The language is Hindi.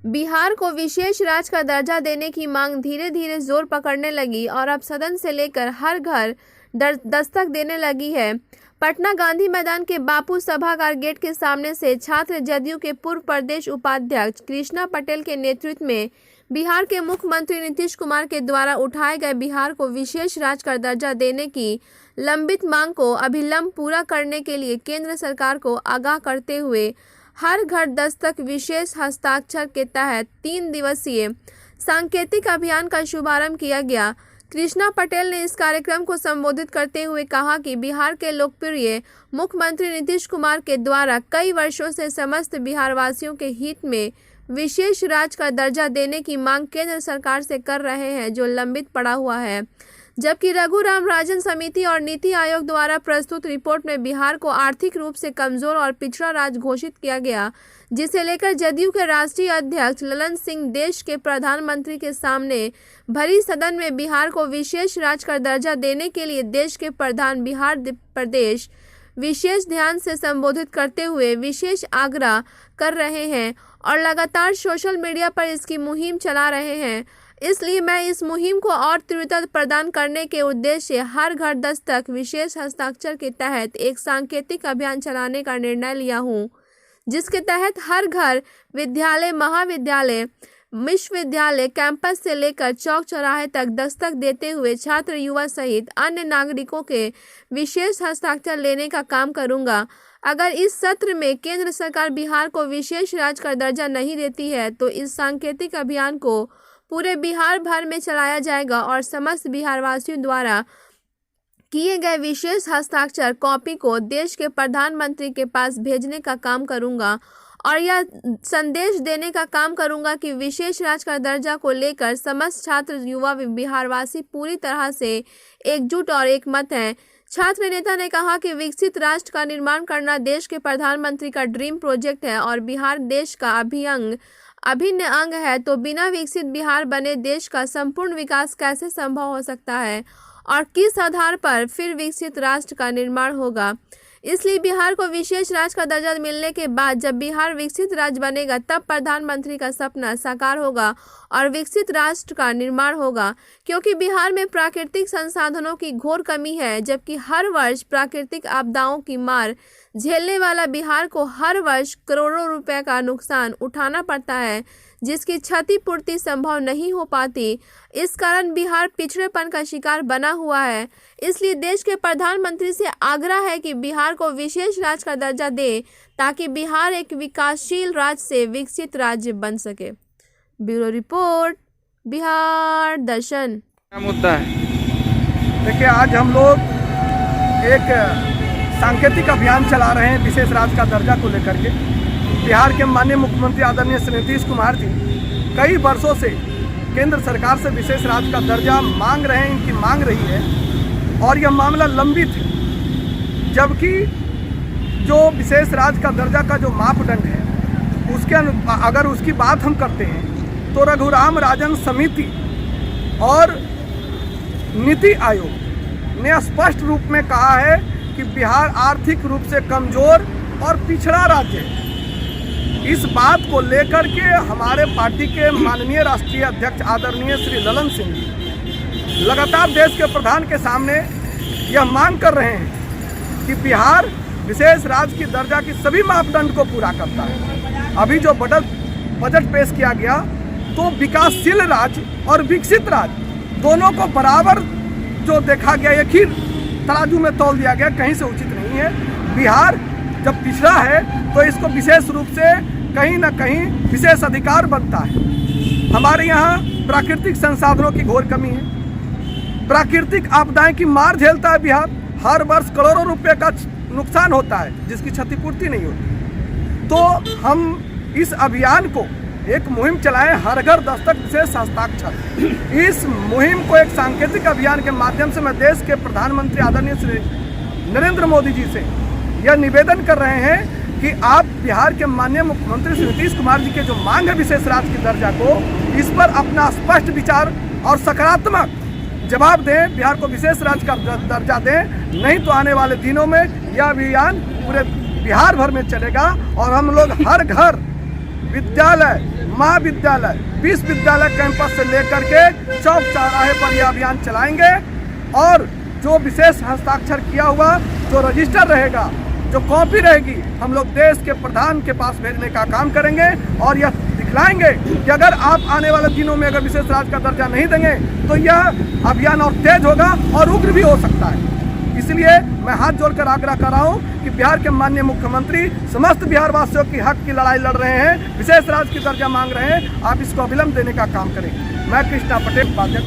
बिहार को विशेष राज्य का दर्जा देने की मांग धीरे धीरे जोर पकड़ने लगी और अब सदन से लेकर हर घर दस्तक देने लगी है। पटना गांधी मैदान के बापू सभागार गेट के सामने से छात्र जदयू के पूर्व प्रदेश उपाध्यक्ष कृष्णा पटेल के नेतृत्व में बिहार के मुख्यमंत्री नीतीश कुमार के द्वारा उठाए गए बिहार को विशेष राज्य का दर्जा देने की लंबित मांग को अभिलंब पूरा करने के लिए केंद्र सरकार को आगाह करते हुए हर घर दस्तक विशेष हस्ताक्षर के तहत 3 दिवसीय सांकेतिक अभियान का शुभारंभ किया गया। कृष्णा पटेल ने इस कार्यक्रम को संबोधित करते हुए कहा कि बिहार के लोकप्रिय मुख्यमंत्री नीतीश कुमार के द्वारा कई वर्षों से समस्त बिहारवासियों के हित में विशेष राज्य का दर्जा देने की मांग केंद्र सरकार से कर रहे हैं, जो लंबित पड़ा हुआ है। जबकि रघुराम राजन समिति और नीति आयोग द्वारा प्रस्तुत रिपोर्ट में बिहार को आर्थिक रूप से कमजोर और पिछड़ा राज्य घोषित किया गया, जिसे लेकर जदयू के राष्ट्रीय अध्यक्ष ललन सिंह देश के प्रधानमंत्री के सामने भरी सदन में बिहार को विशेष राज्य का दर्जा देने के लिए देश के प्रधान बिहार प्रदेश विशेष ध्यान से संबोधित करते हुए विशेष आग्रह कर रहे हैं और लगातार सोशल मीडिया पर इसकी मुहिम चला रहे हैं। इसलिए मैं इस मुहिम को और तीव्रता प्रदान करने के उद्देश्य से हर घर दस्तक विशेष हस्ताक्षर के तहत एक सांकेतिक अभियान चलाने का निर्णय लिया हूं, जिसके तहत हर घर, विद्यालय, महाविद्यालय, विश्वविद्यालय, कैंपस से लेकर चौक चौराहे तक दस्तक देते हुए छात्र, युवा सहित अन्य नागरिकों के विशेष हस्ताक्षर लेने का काम करूंगा। अगर इस सत्र में केंद्र सरकार बिहार को विशेष राज्य का दर्जा नहीं देती है तो इस सांकेतिक अभियान को पूरे बिहार भर में चलाया जाएगा और समस्त बिहारवासियों द्वारा किए गए विशेष हस्ताक्षर कॉपी को देश के प्रधानमंत्री के पास भेजने का काम करूंगा और यह संदेश देने का काम करूंगा कि विशेष राज्य का दर्जा को लेकर समस्त छात्र, युवा, बिहारवासी पूरी तरह से एकजुट और एकमत हैं। छात्र नेता ने कहा कि विकसित राष्ट्र का निर्माण करना देश के प्रधानमंत्री का ड्रीम प्रोजेक्ट है और बिहार देश का अभिन्न अंग है, तो बिना विकसित बिहार बने देश का संपूर्ण विकास कैसे संभव हो सकता है और किस आधार पर फिर विकसित राष्ट्र का निर्माण होगा। इसलिए बिहार को विशेष राज्य का दर्जा मिलने के बाद जब बिहार विकसित राज्य बनेगा तब प्रधानमंत्री का सपना साकार होगा और विकसित राष्ट्र का निर्माण होगा, क्योंकि बिहार में प्राकृतिक संसाधनों की घोर कमी है। जबकि हर वर्ष प्राकृतिक आपदाओं की मार झेलने वाला बिहार को हर वर्ष करोड़ों रुपए का नुकसान उठाना पड़ता है, जिसकी क्षतिपूर्ति संभव नहीं हो पाती। इस कारण बिहार पिछड़ेपन का शिकार बना हुआ है। इसलिए देश के प्रधानमंत्री से आग्रह है कि बिहार को विशेष राज्य का दर्जा दे ताकि बिहार एक विकासशील राज्य से विकसित राज्य बन सके। ब्यूरो रिपोर्ट, बिहार दर्शन। क्या मुद्दा है? देखिए, आज हम लोग एक सांकेतिक अभियान चला रहे हैं विशेष राज्य का दर्जा को लेकर के। बिहार के माननीय मुख्यमंत्री आदरणीय श्री नीतीश कुमार जी कई वर्षों से केंद्र सरकार से विशेष राज्य का दर्जा मांग रहे हैं, इनकी मांग रही है और यह मामला लंबित है। जबकि जो विशेष राज्य का दर्जा का जो मापदंड है उसके अगर उसकी बात हम करते हैं तो रघुराम राजन समिति और नीति आयोग ने स्पष्ट रूप में कहा है कि बिहार आर्थिक रूप से कमजोर और पिछड़ा राज्य है। इस बात को लेकर के हमारे पार्टी के माननीय राष्ट्रीय अध्यक्ष आदरणीय श्री ललन सिंह जी लगातार देश के प्रधान के सामने यह मांग कर रहे हैं कि बिहार विशेष राज्य की दर्जा की सभी मापदंड को पूरा करता है। अभी जो बजट पेश किया गया तो विकासशील राज्य और विकसित राज्य दोनों को बराबर जो देखा गया, एक ही तराजू में तौल दिया गया, कहीं से उचित नहीं है। बिहार जब पिछड़ा है तो इसको विशेष रूप से कहीं ना कहीं विशेष अधिकार बनता है। हमारे यहाँ प्राकृतिक संसाधनों की घोर कमी है, प्राकृतिक आपदाएं की मार झेलता है बिहार। हर वर्ष करोड़ों रुपए का नुकसान होता है जिसकी क्षतिपूर्ति नहीं होती। तो हम इस अभियान को एक मुहिम चलाएं, हर घर दस्तक विशेष हस्ताक्षर। इस मुहिम को एक सांकेतिक अभियान के माध्यम से मैं देश के प्रधानमंत्री आदरणीय श्री नरेंद्र मोदी जी से यह निवेदन कर रहे हैं कि आप बिहार के माननीय मुख्यमंत्री श्री नीतीश कुमार जी के जो मांग है विशेष राज्य की दर्जा को, इस पर अपना स्पष्ट विचार और सकारात्मक जवाब दें, बिहार को विशेष राज्य का दर्जा दें। नहीं तो आने वाले दिनों में यह अभियान पूरे बिहार भर में चलेगा और हम लोग हर घर, विद्यालय, महाविद्यालय, विश्वविद्यालय कैंपस से लेकर के चौक चौराहे पर यह अभियान चलाएंगे और जो विशेष हस्ताक्षर किया हुआ जो रजिस्टर रहेगा, जो कॉपी रहेगी, हम लोग देश के प्रधान के पास भेजने का काम करेंगे और यह दिखलाएंगे कि अगर आप आने वाले दिनों में अगर विशेष राज्य का दर्जा नहीं देंगे तो यह अभियान और तेज होगा और उग्र भी हो सकता है। इसलिए मैं हाथ जोड़कर आग्रह कर रहा हूं कि बिहार के माननीय मुख्यमंत्री समस्त बिहार वासियों की हक की लड़ाई लड़ रहे हैं, विशेष राज्य की दर्जा मांग रहे हैं, आप इसको अविलंब देने का काम करें। मैं कृष्णा पटेल, उपाध्यक्ष।